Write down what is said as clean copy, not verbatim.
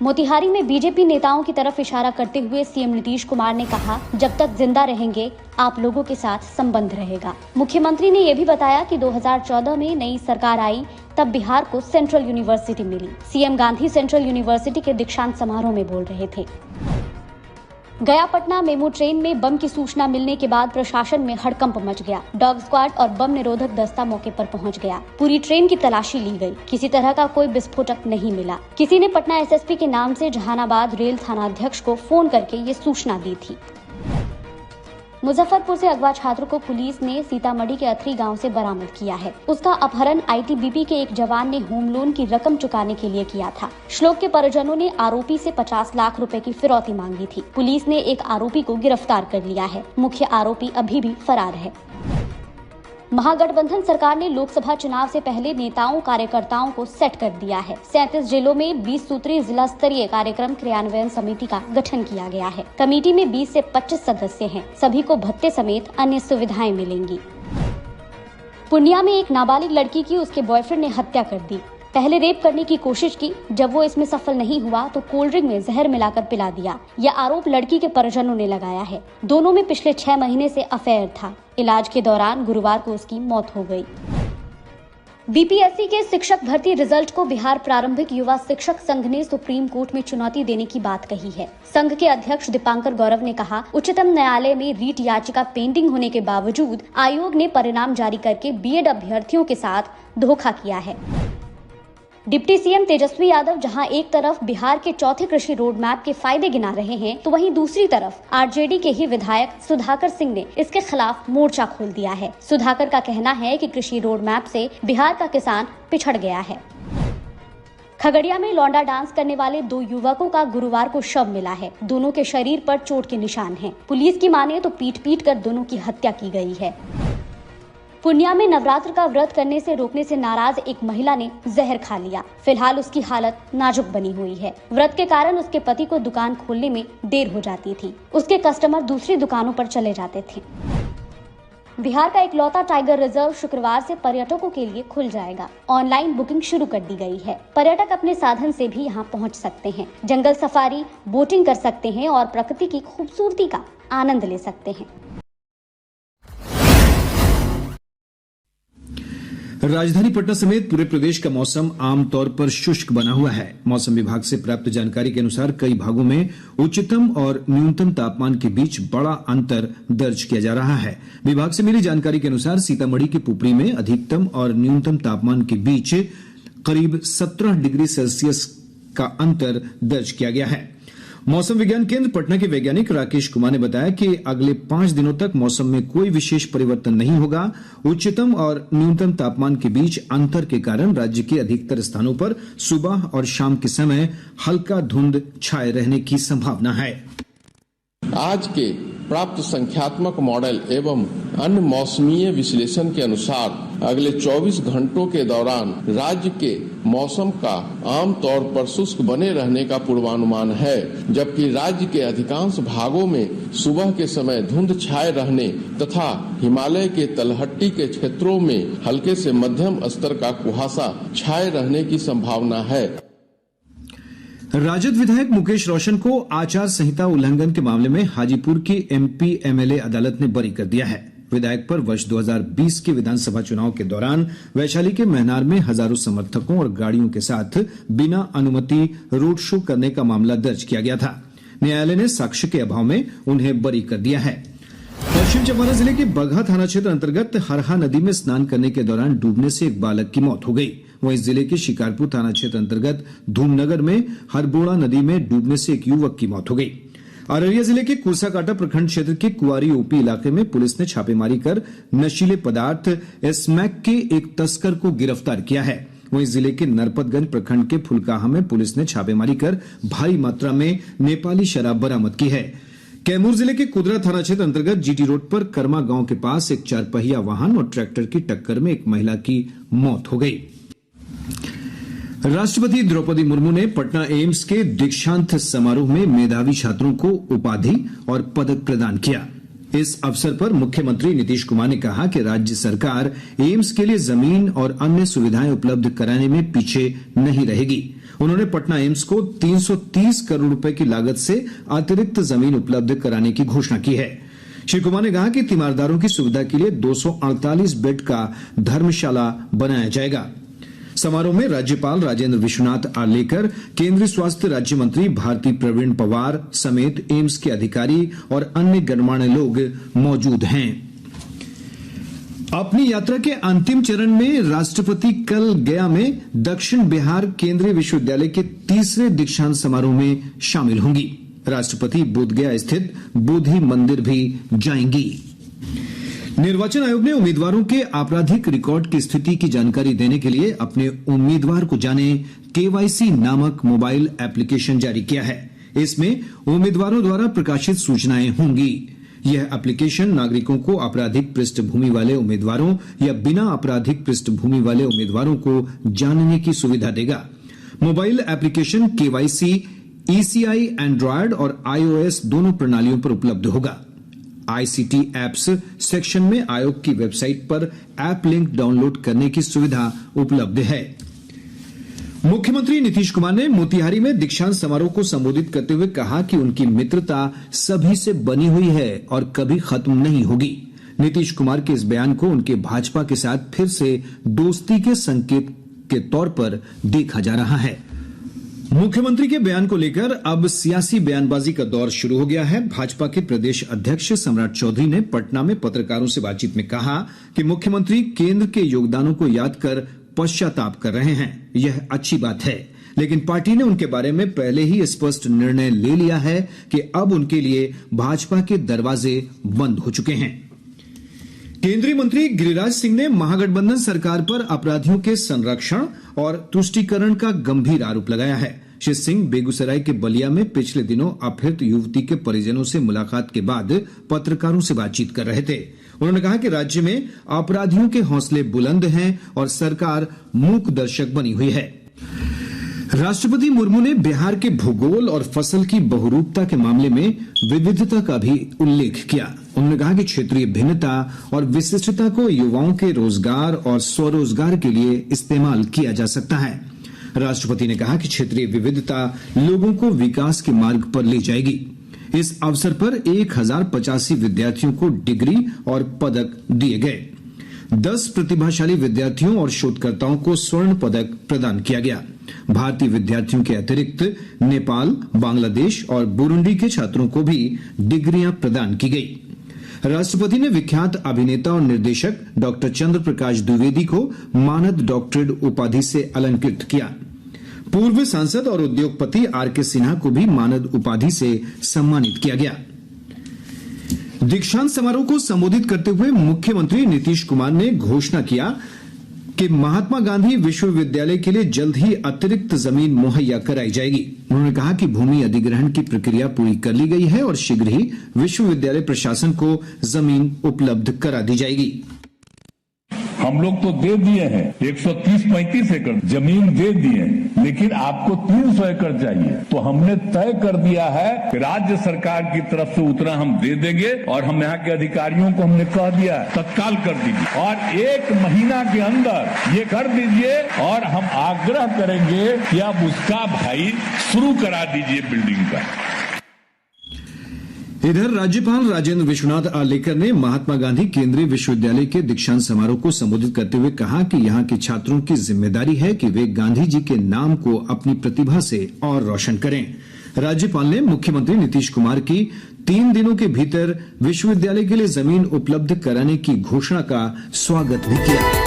मोतिहारी में बीजेपी नेताओं की तरफ इशारा करते हुए सीएम नीतीश कुमार ने कहा, जब तक जिंदा रहेंगे आप लोगों के साथ संबंध रहेगा। मुख्यमंत्री ने यह भी बताया कि 2014 में नई सरकार आई तब बिहार को सेंट्रल यूनिवर्सिटी मिली। सीएम गांधी सेंट्रल यूनिवर्सिटी के दीक्षांत समारोह में बोल रहे थे। गया पटना मेमू ट्रेन में बम की सूचना मिलने के बाद प्रशासन में हड़कंप मच गया। डॉग स्क्वाड और बम निरोधक दस्ता मौके पर पहुंच गया। पूरी ट्रेन की तलाशी ली गई। किसी तरह का कोई विस्फोटक नहीं मिला। किसी ने पटना एसएसपी के नाम से जहानाबाद रेल थानाध्यक्ष को फोन करके ये सूचना दी थी। मुजफ्फरपुर से अगवा छात्र को पुलिस ने सीतामढ़ी के अथरी गांव से बरामद किया है। उसका अपहरण आईटीबीपी के एक जवान ने होम लोन की रकम चुकाने के लिए किया था। श्लोक के परिजनों ने आरोपी से 50 लाख रुपए की फिरौती मांगी थी। पुलिस ने एक आरोपी को गिरफ्तार कर लिया है। मुख्य आरोपी अभी भी फरार है। महागठबंधन सरकार ने लोकसभा चुनाव से पहले नेताओं कार्यकर्ताओं को सेट कर दिया है। 37 जिलों में 20 सूत्रीय जिला स्तरीय कार्यक्रम क्रियान्वयन समिति का गठन किया गया है। कमेटी में 20 से 25 सदस्य हैं। सभी को भत्ते समेत अन्य सुविधाएं मिलेंगी। पूर्णिया में एक नाबालिग लड़की की उसके बॉयफ्रेंड ने हत्या कर दी। पहले रेप करने की कोशिश की। जब वो इसमें सफल नहीं हुआ तो कोल्ड ड्रिंक में जहर मिलाकर पिला दिया। यह आरोप लड़की के परिजनों ने लगाया है। दोनों में पिछले 6 महीने से अफेयर था। इलाज के दौरान गुरुवार को उसकी मौत हो गई। बीपीएससी के शिक्षक भर्ती रिजल्ट को बिहार प्रारंभिक युवा शिक्षक संघ ने सुप्रीम कोर्ट में चुनौती देने की बात कही है। संघ के अध्यक्ष दीपांकर गौरव ने कहा, उच्चतम न्यायालय में रीट याचिका पेंडिंग होने के बावजूद आयोग ने परिणाम जारी करके बीएड अभ्यर्थियों के साथ धोखा किया है। डिप्टी सीएम तेजस्वी यादव जहां एक तरफ बिहार के चौथे कृषि रोड मैप के फायदे गिना रहे हैं, तो वहीं दूसरी तरफ आरजेडी के ही विधायक सुधाकर सिंह ने इसके खिलाफ मोर्चा खोल दिया है। सुधाकर का कहना है कि कृषि रोड मैप से बिहार का किसान पिछड़ गया है। खगड़िया में लौंडा डांस करने वाले 2 युवकों का गुरुवार को शव मिला है। दोनों के शरीर पर चोट के निशान हैं। पुलिस की माने तो पीट कर दोनों की हत्या की गई है। पूर्णिया में नवरात्र का व्रत करने से रोकने से नाराज एक महिला ने जहर खा लिया। फिलहाल उसकी हालत नाजुक बनी हुई है। व्रत के कारण उसके पति को दुकान खोलने में देर हो जाती थी। उसके कस्टमर दूसरी दुकानों पर चले जाते थे। बिहार का इकलौता टाइगर रिजर्व शुक्रवार से पर्यटकों के लिए खुल जाएगा। ऑनलाइन बुकिंग शुरू कर दी गई है। पर्यटक अपने साधन से भी यहां पहुंच सकते हैं। जंगल सफारी, बोटिंग कर सकते हैं और प्रकृति की खूबसूरती का आनंद ले सकते हैं। राजधानी पटना समेत पूरे प्रदेश का मौसम आमतौर पर शुष्क बना हुआ है। मौसम विभाग से प्राप्त जानकारी के अनुसार कई भागों में उच्चतम और न्यूनतम तापमान के बीच बड़ा अंतर दर्ज किया जा रहा है। विभाग से मिली जानकारी के अनुसार सीतामढ़ी के पुपरी में अधिकतम और न्यूनतम तापमान के बीच करीब 17 डिग्री सेल्सियस का अंतर दर्ज किया गया है। मौसम विज्ञान केंद्र पटना के वैज्ञानिक राकेश कुमार ने बताया कि अगले 5 दिनों तक मौसम में कोई विशेष परिवर्तन नहीं होगा। उच्चतम और न्यूनतम तापमान के बीच अंतर के कारण राज्य के अधिकतर स्थानों पर सुबह और शाम के समय हल्का धुंध छाए रहने की संभावना है। आज के प्राप्त संख्यात्मक मॉडल एवं अन्य मौसमीय विश्लेषण के अनुसार अगले 24 घंटों के दौरान राज्य के मौसम का आमतौर पर शुष्क बने रहने का पूर्वानुमान है, जबकि राज्य के अधिकांश भागों में सुबह के समय धुंध छाए रहने तथा हिमालय के तलहटी के क्षेत्रों में हल्के से मध्यम स्तर का कुहासा छाए रहने की संभावना है। राजद विधायक मुकेश रोशन को आचार संहिता उल्लंघन के मामले में हाजीपुर की एमपी एमएलए अदालत ने बरी कर दिया है। विधायक पर वर्ष 2020 के विधानसभा चुनाव के दौरान वैशाली के महनार में हजारों समर्थकों और गाड़ियों के साथ बिना अनुमति रोड शो करने का मामला दर्ज किया गया था। न्यायालय ने साक्ष्य के अभाव में उन्हें बरी कर दिया है। पश्चिम चंपारण जिले के बगहा थाना क्षेत्र अंतर्गत हरहा नदी में स्नान करने के दौरान डूबने से एक बालक की मौत हो गई। वहीं जिले के शिकारपुर थाना क्षेत्र अंतर्गत धूमनगर में हरबोड़ा नदी में डूबने से एक युवक की मौत हो गई। अररिया जिले के कुरसाकाटा प्रखंड क्षेत्र के कुआरी ओपी इलाके में पुलिस ने छापेमारी कर नशीले पदार्थ स्मैक के एक तस्कर को गिरफ्तार किया है। वहीं जिले के नरपतगंज प्रखंड के फुलकाहा में पुलिस ने छापेमारी कर भारी मात्रा में नेपाली शराब बरामद की है। कैमूर जिले के कुदरा थाना क्षेत्र अंतर्गत जीटी रोड पर कर्मा गांव के पास एक 4 पहिया वाहन और ट्रैक्टर की टक्कर में एक महिला की मौत हो गई। राष्ट्रपति द्रौपदी मुर्मू ने पटना एम्स के दीक्षांत समारोह में मेधावी छात्रों को उपाधि और पदक प्रदान किया। इस अवसर पर मुख्यमंत्री नीतीश कुमार ने कहा कि राज्य सरकार एम्स के लिए जमीन और अन्य सुविधाएं उपलब्ध कराने में पीछे नहीं रहेगी। उन्होंने पटना एम्स को 330 करोड़ रुपए की लागत से अतिरिक्त जमीन उपलब्ध कराने की घोषणा की है। श्री कुमार ने कहा कि तीमारदारों की सुविधा के लिए 248 बेड का धर्मशाला बनाया जाएगा। समारोह में राज्यपाल राजेंद्र विश्वनाथ आर्लेकर, केंद्रीय स्वास्थ्य राज्य मंत्री भारती प्रवीण पवार समेत एम्स के अधिकारी और अन्य गणमान्य लोग मौजूद हैं। अपनी यात्रा के अंतिम चरण में राष्ट्रपति कल गया में दक्षिण बिहार केंद्रीय विश्वविद्यालय के तीसरे दीक्षांत समारोह में शामिल होंगी। राष्ट्रपति बोधगया स्थित बोधि मंदिर भी जाएंगी। निर्वाचन आयोग ने उम्मीदवारों के आपराधिक रिकॉर्ड की स्थिति की जानकारी देने के लिए अपने उम्मीदवार को जाने केवाईसी नामक मोबाइल एप्लीकेशन जारी किया है। इसमें उम्मीदवारों द्वारा प्रकाशित सूचनाएं होंगी। यह एप्लीकेशन नागरिकों को आपराधिक पृष्ठभूमि वाले उम्मीदवारों या बिना आपराधिक पृष्ठभूमि वाले उम्मीदवारों को जानने की सुविधा देगा। Mobile application KYC ECI Android और iOS दोनों प्रणालियों पर उपलब्ध होगा। ICT एप्स सेक्शन में आयोग की वेबसाइट पर ऐप लिंक डाउनलोड करने की सुविधा उपलब्ध है। मुख्यमंत्री नीतीश कुमार ने मोतिहारी में दीक्षांत समारोह को संबोधित करते हुए कहा कि उनकी मित्रता सभी से बनी हुई है और कभी खत्म नहीं होगी। नीतीश कुमार के इस बयान को उनके भाजपा के साथ फिर से दोस्ती के संकेत के तौर पर देखा जा रहा है। मुख्यमंत्री के बयान को लेकर अब सियासी बयानबाजी का दौर शुरू हो गया है। भाजपा के प्रदेश अध्यक्ष सम्राट चौधरी ने पटना में पत्रकारों से बातचीत में कहा कि मुख्यमंत्री केंद्र के योगदानों को याद कर पश्चाताप कर रहे हैं। यह अच्छी बात है, लेकिन पार्टी ने उनके बारे में पहले ही स्पष्ट निर्णय ले लिया है कि अब उनके लिए भाजपा के दरवाजे बंद हो चुके हैं। केंद्रीय मंत्री गिरिराज सिंह ने महागठबंधन सरकार पर अपराधियों के संरक्षण और तुष्टीकरण का गंभीर आरोप लगाया है। श्री सिंह बेगूसराय के बलिया में पिछले दिनों अपहृत युवती के परिजनों से मुलाकात के बाद पत्रकारों से बातचीत कर रहे थे। उन्होंने कहा कि राज्य में अपराधियों के हौसले बुलंद हैं और सरकार मूक दर्शक बनी हुई है। राष्ट्रपति मुर्मू ने बिहार के भूगोल और फसल की बहुरूपता के मामले में विविधता का भी उल्लेख किया। उन्होंने कहा कि क्षेत्रीय भिन्नता और विशिष्टता को युवाओं के रोजगार और स्वरोजगार के लिए इस्तेमाल किया जा सकता है। राष्ट्रपति ने कहा कि क्षेत्रीय विविधता लोगों को विकास के मार्ग पर ले जाएगी। इस अवसर पर 1085 विद्यार्थियों को डिग्री और पदक दिए गए। 10 प्रतिभाशाली विद्यार्थियों और शोधकर्ताओं को स्वर्ण पदक प्रदान किया गया। भारतीय विद्यार्थियों के अतिरिक्त नेपाल, बांग्लादेश और बुरुंडी के छात्रों को भी डिग्रियां प्रदान की गई। राष्ट्रपति ने विख्यात अभिनेता और निर्देशक डॉक्टर चंद्र प्रकाश द्विवेदी को मानद डॉक्टरेट उपाधि से अलंकृत किया। पूर्व सांसद और उद्योगपति RK सिन्हा को भी मानद उपाधि से सम्मानित किया गया। दीक्षांत समारोह को संबोधित करते हुए मुख्यमंत्री नीतीश कुमार ने घोषणा किया कि महात्मा गांधी विश्वविद्यालय के लिए जल्द ही अतिरिक्त जमीन मुहैया कराई जाएगी। उन्होंने कहा कि भूमि अधिग्रहण की प्रक्रिया पूरी कर ली गई है और शीघ्र ही विश्वविद्यालय प्रशासन को जमीन उपलब्ध करा दी जाएगी। हम लोग तो दे दिए हैं 130-35 एकड़ जमीन दे दिए, लेकिन आपको 300 एकड़ चाहिए। तो हमने तय कर दिया है कि राज्य सरकार की तरफ से उतना हम दे देंगे और हम यहाँ के अधिकारियों को हमने कह दिया तत्काल कर दीजिए और 1 महीना के अंदर ये कर दीजिए और हम आग्रह करेंगे कि आप उसका भाई शुरू करा दीजिए बिल्डिंग का। इधर राज्यपाल राजेंद्र विश्वनाथ आर्लेकर ने महात्मा गांधी केंद्रीय विश्वविद्यालय के दीक्षांत समारोह को संबोधित करते हुए कहा कि यहां के छात्रों की जिम्मेदारी है कि वे गांधी जी के नाम को अपनी प्रतिभा से और रोशन करें। राज्यपाल ने मुख्यमंत्री नीतीश कुमार की 3 दिनों के भीतर विश्वविद्यालय के लिए जमीन उपलब्ध कराने की घोषणा का स्वागत भी किया।